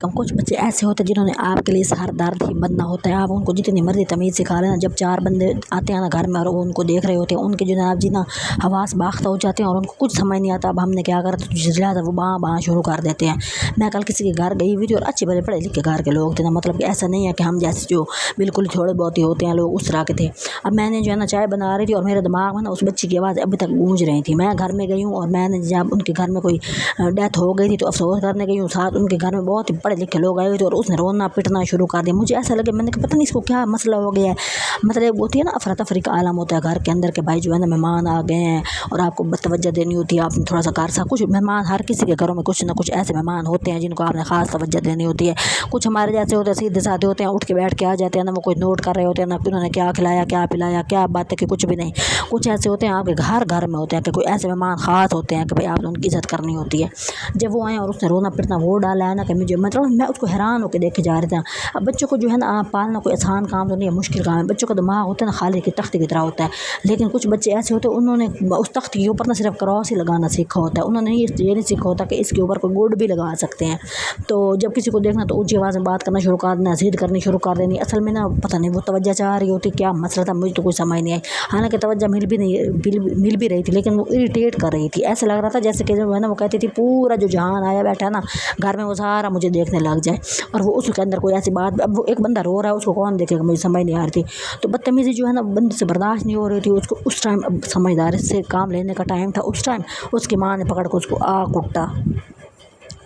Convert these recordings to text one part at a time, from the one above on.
कुछ बच्चे ऐसे होते हैं जिन्होंने आपके लिए सरदर्द ही बनना होता है। आप उनको जितनी मर्जी तमीज़ सिखा लेना, जब चार बंदे आते हैं ना घर में और वो उनको देख रहे होते हैं, उनके जनाब जी ना हवास बाख्ता हो जाते हैं और उनको कुछ समझ नहीं आता अब हमने क्या करा, तो जिल्लाता वो बाँ शुरू कर देते हैं। मैं कल किसी के घर गई हुई थी और अच्छे बड़े पढ़े लिखे घर के लोग थे ना, मतलब कि ऐसा नहीं है कि हम जैसे जो बिल्कुल थोड़े बहुत ही होते हैं लोग उस तरह के थे। अब मैंने जो है ना चाय बना रही थी और मेरे दिमाग में ना उस बच्ची की आवाज़ अभी तक गूंज रही थी। मैं घर में गई हूँ और मैंने जब उनके घर में कोई डेथ हो गई थी तो अफसोस करने गई हूँ, साथ उनके घर में बहुत ही पढ़े लिखे लोग आए हुए थे और उसने रोना पिटना शुरू कर दिया। मुझे ऐसा लगे, मैंने कहा पता नहीं इसको क्या मसला हो गया है। मतलब होती है ना अफरा तफरी का आलम होता है घर के अंदर के, भाई जो है ना मेहमान आ गए हैं और आपको तवज्जो देनी होती है, आपने थोड़ा सा कर सा कुछ मेहमान, हर किसी के घरों में कुछ ना कुछ ऐसे मेहमान होते हैं जिनको आपने खास तवज्जो देनी होती है। कुछ हमारे जैसे होते हैं सीधे साधे होते हैं, उठ के बैठ के आ जाते हैं ना, वो कोई नोट कर रहे होते हैं ना कि उन्होंने क्या खिलाया क्या पिलाया क्या बात है कि कुछ भी नहीं। कुछ ऐसे होते हैं आपके घर में होते हैं कि कोई ऐसे मेहमान खास होते हैं कि भाई आपने उनकी इज्जत करनी होती है। जब वो आए और उसने रोना पिटना वो डाला है ना कि मुझे मतलब मैं उसको हैरान होकर देखे जा रहे थे। अब बच्चों को जो है ना आप पालना कोई आसान काम तो नहीं है, मुश्किल काम है। बच्चों का दिमाग होता है ना खाली की तख्ती की तरह होता है, लेकिन कुछ बच्चे ऐसे होते हैं उन्होंने उस तख्त के ऊपर ना सिर्फ क्रॉस ही लगाना सीखा होता है, उन्होंने ये नहीं सीखा होता कि इसके ऊपर कोई गुड भी लगा सकते हैं। तो जब किसी को देखना तो ऊँची आवाज़ में बात करना शुरू कर देना, ज़िद करनी शुरू कर देनी। असल में ना पता नहीं वो तवज्जो चाह रही होती, क्या मसला था मुझे तो कोई समझ नहीं आई। हालांकि तवज्जो मिल भी रही थी लेकिन वो इरिटेट कर रही थी। ऐसा लग रहा था जैसे कि जो है ना वो कहती थी पूरा जो जहान आया बैठा है ना घर में वो सारा मुझे देखने लग जाए और वो उसके अंदर कोई ऐसी बात, अब वो एक बंदा रो रहा है उसको कौन देखेगा, मुझे समझ नहीं आ रही थी। तो बदतमीज़ी जो है ना बंदे से बर्दाश्त नहीं हो रही थी उसको उस टाइम। अब समझदारी से काम लेने का टाइम था उस टाइम, उसकी माँ ने पकड़ कर उसको कुट्टा।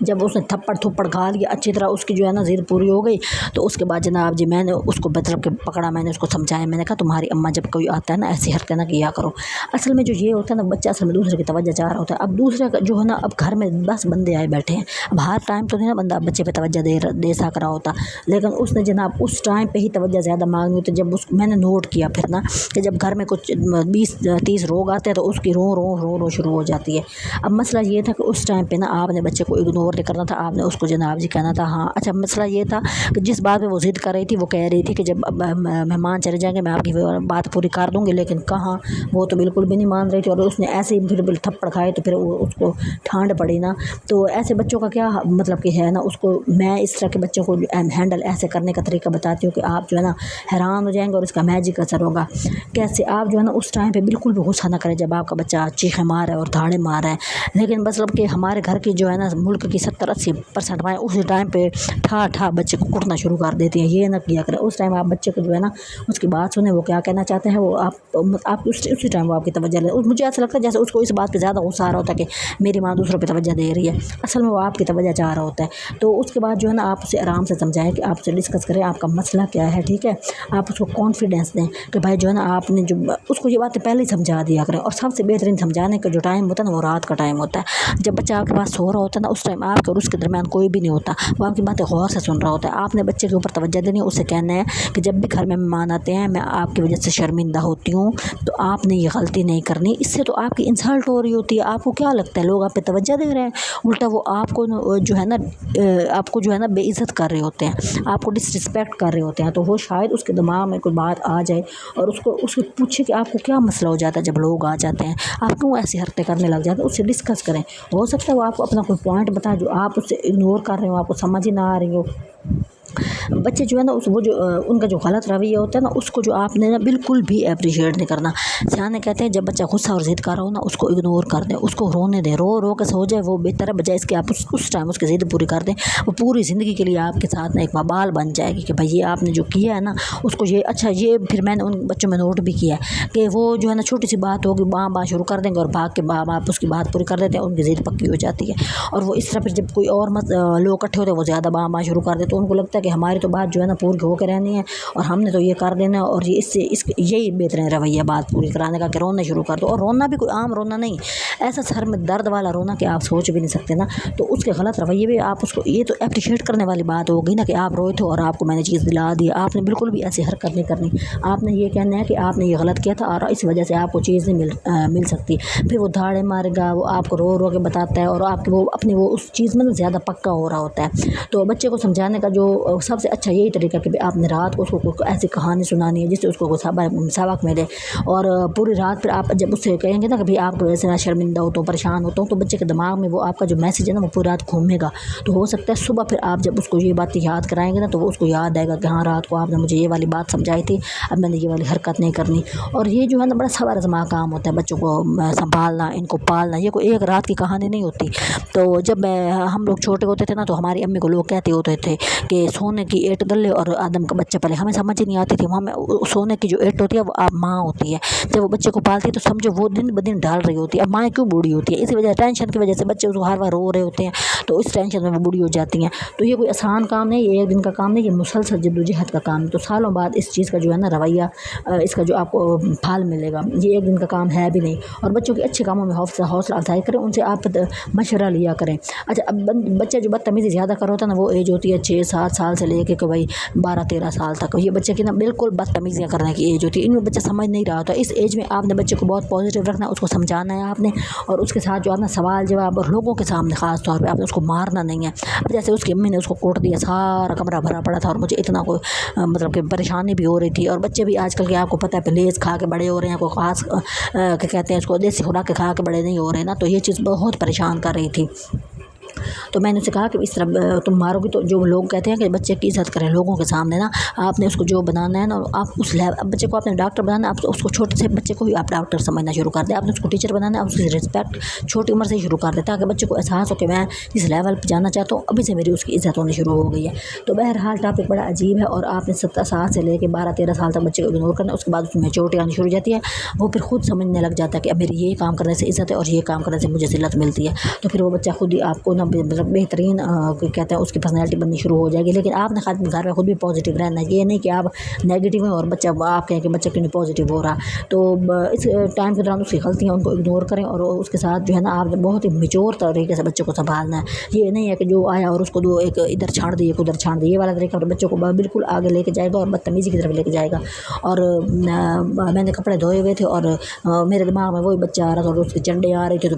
जब उसने थप्पड़ थप्पड़ खा लिया अच्छी तरह, उसकी जो है ना ज़िद पूरी हो गई, तो उसके बाद जनाब जी मैंने उसको मतलब के पकड़ा, मैंने उसको समझाया, मैंने कहा तुम्हारी अम्मा जब कोई आता है ना ऐसी हरकत ना किया करो। असल में जो ये होता है ना बच्चा असल में दूसरे की तवज्जो चाह रहा होता है। अब दूसरे का जो है ना अब घर में 10 बंदे आए बैठे हैं, अब हर टाइम तो नहीं ना बंदा बच्चे पे तवज्जो दे सक रहा होता, लेकिन उसने जनाब उस टाइम पे ही तवज्जो ज़्यादा मांगनी होती। जब उस मैंने नोट किया फिर ना कि जब घर में कुछ 20-30 लोग आते हैं तो उसकी रो शुरू हो जाती है। अब मसला ये था कि उस टाइम पे ना आपने बच्चे को इग्नोर नहीं करना था, आपने उसको जनाब जी कहना था। हाँ अच्छा, मसला ये था कि जिस बात में वो ज़िद कर रही थी वो कह रही थी कि जब मेहमान चले जाएंगे मैं आपकी बात पूरी कर दूंगी, लेकिन कहाँ वो तो बिल्कुल भी नहीं मान रही थी और उसने ऐसे ही फिर थप्पड़ खाए तो फिर उसको ठंड पड़ी ना। तो ऐसे बच्चों का क्या मतलब कि है ना, उसको मैं इस तरह के बच्चों को हैंडल ऐसे करने का तरीका बताती हूँ कि आप जो है ना हैरान हो जाएंगे और इसका मैजिक असर होगा। कैसे आप जो है ना उस टाइम पे बिल्कुल भी गुस्सा ना करें जब आपका बच्चा चीखे मार है और धाड़े मार है, लेकिन मतलब कि हमारे घर की जो है ना मुल्क की 70-80% माएँ उस टाइम पे ठा बच्चे को कुटना शुरू कर देती हैं। ये ना किया करें, उस टाइम आप बच्चे को जो है ना उसकी बात सुने, वो क्या कहना चाहते हैं वो आप उसी टाइम वो आपकी तवज्जो ले। मुझे ऐसा लगता है जैसे उसको इस बात पे ज़्यादा गुस्सा आ रहा होता है कि मेरी माँ दूसरों पे तवज्जो दे रही है, असल में वो आपकी तवज्जो चाह रहा होता है। तो उसके बाद जो है ना आप उसे आराम से समझाएं कि आप उसे डिस्कस करें आपका मसला क्या है, ठीक है। आप उसको कॉन्फिडेंस दें कि भाई जो है ना आपने जो उसको ये बातें पहले ही समझा दिया करें। और सबसे बेहतरीन समझाने का जो टाइम होता है ना वो रात का टाइम होता है, जब बच्चा आपके पास सो रहा होता है ना उस टाइम आपके और उसके दरमियान कोई भी नहीं होता, वो आपकी बातें गौर से सुन रहा होता है। आपने बच्चे के ऊपर तवज्जो देनी है, उससे कहना है कि जब भी घर में मेहमान आते हैं मैं आपकी वजह से शर्मिंदा होती हूँ, तो आपने ये गलती नहीं करनी। इससे तो आपकी इंसल्ट हो रही होती है। आपको क्या लगता है लोग आप पे तवज्जो दे रहे हैं, उल्टा वो आपको जो है ना आपको जो है ना बेइज्जत कर रहे होते हैं, आपको डिसरिस्पेक्ट कर रहे होते हैं। तो वो शायद उसके दिमाग में कोई बात आ जाए और उसको पूछे कि आपको क्या मसला हो जाता है जब लोग आ जाते हैं, आप क्यों ऐसी हरकतें करने लग जाते हैं, उससे डिस्कस करें। हो सकता है वो आपको अपना कोई पॉइंट बताए जो आप उससे इग्नोर कर रहे हो, आपको समझ ही ना आ रही हो। बच्चे जो है ना वो जो उनका जो गलत रवैया होता है ना उसको जो आपने ना बिल्कुल भी अप्रिशिएट नहीं करना। सियाने कहते हैं जब बच्चा गुस्सा और ज़िद कर रहा हो ना उसको इग्नोर कर दें, उसको रोने दें, रो के सो जाए वो बेहतर है, बजाय इसके आप उस टाइम उसकी ज़िद पूरी कर दें। वो पूरी ज़िंदगी के लिए आपके साथ ना एक वबाल बन जाएगी कि भाई ये आपने जो किया है ना उसको ये अच्छा। ये फिर मैंने उन बच्चों में नोट भी किया है कि वो जो है ना छोटी सी बात होगी बाँ शुरू कर देंगे और भाग के आप उसकी बात पूरी कर देते हैं, उनकी ज़िद पक्की हो जाती है। और वो इस तरह फिर जब कोई और लोग इकट्ठे होते हैं वो ज़्यादा बाँ शुरू कर देते, तो उनको लगता है कि हमारी तो बात जो है ना पूरी होकर रहनी है और हमने तो ये कर देना है, और ये यही बेहतरीन रवैया बात पूरी कराने का कि रोना शुरू कर दो। और रोना भी कोई आम रोना नहीं, ऐसा सर में दर्द वाला रोना कि आप सोच भी नहीं सकते ना। तो उसके गलत रवैये भी आप उसको ये तो अप्रिशिएट करने वाली बात होगी ना कि आप रोए थे और आपको मैंने चीज़ दिला दी। आपने बिल्कुल भी ऐसी हरकत नहीं करनी, आपने ये कहना है कि आपने ये गलत किया था और इस वजह से आपको चीज़ नहीं मिल सकती। फिर वो धाड़े मारेगा, वो आपको रो के बताता है और आपके वो अपनी वो उस चीज़ में ज़्यादा पक्का हो रहा होता है। तो बच्चे को समझाने का जो सबसे سے اچھا یہی طریقہ کہ آپ نے رات کو اس کو کوئی ایسی کہانی سنانی ہے جس سے اس کو سبق ملے، اور پوری رات پھر آپ جب اس سے کہیں گے نا کہ آپ کو ویسے شرمندہ ہوتا ہوں پریشان ہوتا ہوں، تو بچے کے دماغ میں وہ آپ کا جو میسیج ہے نا وہ پوری رات گھومے گا، تو ہو سکتا ہے صبح پھر آپ جب اس کو یہ باتیں یاد کرائیں گے نا تو وہ اس کو یاد آئے گا کہ ہاں رات کو آپ نے مجھے یہ والی بات سمجھائی تھی، اب میں نے یہ والی حرکت نہیں کرنی۔ اور یہ جو ہے نا بڑا صبر آزما کام ہوتا ہے بچوں کو سنبھالنا، ان کو پالنا، یہ کوئی ایک رات کی کہانی نہیں ہوتی۔ تو جب ہم لوگ چھوٹے ہوتے تھے نا تو ہماری امی کو لوگ کہتے ہوتے تھے کہ سونے کی اینٹ گلے اور آدم کا بچہ پلے، ہمیں سمجھ ہی نہیں آتی تھی، ہمیں سونے کی جو اینٹ ہوتی ہے وہ ماں ہوتی ہے، جب وہ بچے کو پالتی ہے تو سمجھو وہ دن بدن ڈال رہی ہوتی ہے۔ اب مائیں کیوں بوڑھی ہوتی ہے؟ اسی وجہ ٹینشن کی وجہ سے بچے اس کو ہر بار رو رہے ہوتے ہیں، تو اس ٹینشن میں وہ بوڑھی ہو جاتی ہیں۔ تو یہ کوئی آسان کام نہیں، یہ ایک دن کا کام نہیں، یہ مسلسل جدوجہد کا کام ہے۔ تو سالوں بعد اس چیز کا جو ہے نا رویہ، اس کا جو آپ کو پھل ملے گا، یہ ایک دن کا کام ہے بھی نہیں۔ اور بچوں کے اچھے کاموں میں حوصلہ افزائی کریں، ان سے آپ مشورہ لیا کریں۔ اچھا اب بچہ جو بدتمیزی زیادہ کر ہوتا ہے نا وہ ایج ہوتی ہے 6-7 سال سے لے کے کہ بھائی 12-13 سال تک، یہ بچے کی نا بالکل بدتمیزیاں کرنے کی ایج ہوتی ہے، ان میں بچہ سمجھ نہیں رہا ہوتا۔ اس ایج میں آپ نے بچے کو بہت پازیٹیو رکھنا ہے، اس کو سمجھانا ہے آپ نے، اور اس کے ساتھ جو آپ نے سوال جواب اور لوگوں کے سامنے خاص طور پہ آپ نے اس کو مارنا نہیں ہے۔ جیسے اس کی امی نے اس کو کوٹ دیا، سارا کمرہ بھرا پڑا تھا اور مجھے اتنا کوئی مطلب کہ پریشانی بھی ہو رہی تھی، اور بچے بھی آج کل کے آپ کو پتہ ہے لیز کھا کے بڑے ہو رہے ہیں، کوئی خاص کہ کہتے ہیں اس کو دیسی خوراک کے کھا کے بڑے نہیں ہو رہے نا، تو یہ چیز بہت پریشان کر رہی تھی۔ تو میں نے اسے کہا کہ اس طرح تم مارو گی تو جو لوگ کہتے ہیں کہ بچے کی عزت کریں لوگوں کے سامنے نا، آپ نے اس کو جو بنانا ہے نا، آپ اس بچے کو آپ نے ڈاکٹر بنانا ہے، آپ اس کو چھوٹے سے بچے کو ہی آپ ڈاکٹر سمجھنا شروع کر دیں، آپ نے اس کو ٹیچر بنانا ہے، آپ اس کی رسپیکٹ چھوٹی عمر سے ہی شروع کر دیں تاکہ بچے کو احساس ہو کہ میں جس لیول پہ جانا چاہتا ہوں ابھی سے میری اس کی عزت ہونی شروع ہو گئی ہے۔ تو بہرحال ٹاپک بڑا عجیب ہے، اور آپ نے 17 سال سے لے کے 12-13 سال تک بچے کو اگنور کرنا، اس کے بعد اس میں میچورٹی آنی شروع ہو جاتی ہے، وہ پھر خود سمجھنے لگ جاتا ہے کہ اب میری یہ کام کرنے سے عزت ہے اور یہ کام کرنے سے مجھے ذلت ملتی ہے، تو پھر وہ بچہ خود ہی آپ کو نا بہترین کہتے ہیں اس کی پرسنالٹی بننی شروع ہو جائے گی۔ لیکن آپ نے گھر میں خود بھی پازیٹیو رہنا ہے، یہ نہیں کہ آپ نیگیٹیو ہیں اور بچہ آپ کہیں کہ بچہ کیوں نہیں پازیٹیو ہو رہا۔ تو اس ٹائم کے دوران اس کی غلطیاں ان کو اگنور کریں، اور اس کے ساتھ جو ہے نا آپ نے بہت ہی میچور طریقے سے بچے کو سنبھالنا ہے۔ یہ نہیں ہے کہ جو آیا اور اس کو دو ایک ادھر چھاڑ دی ایک ادھر چھاڑ دی، یہ والا طریقہ بچوں کو بالکل آگے لے کے جائے گا اور بدتمیزی کی طرف لے کے جائے گا۔ اور میں نے کپڑے دھوئے ہوئے تھے اور میرے دماغ میں وہی بچہ آ رہا تھا اور اس کے چنڈے آ رہے تھے، تو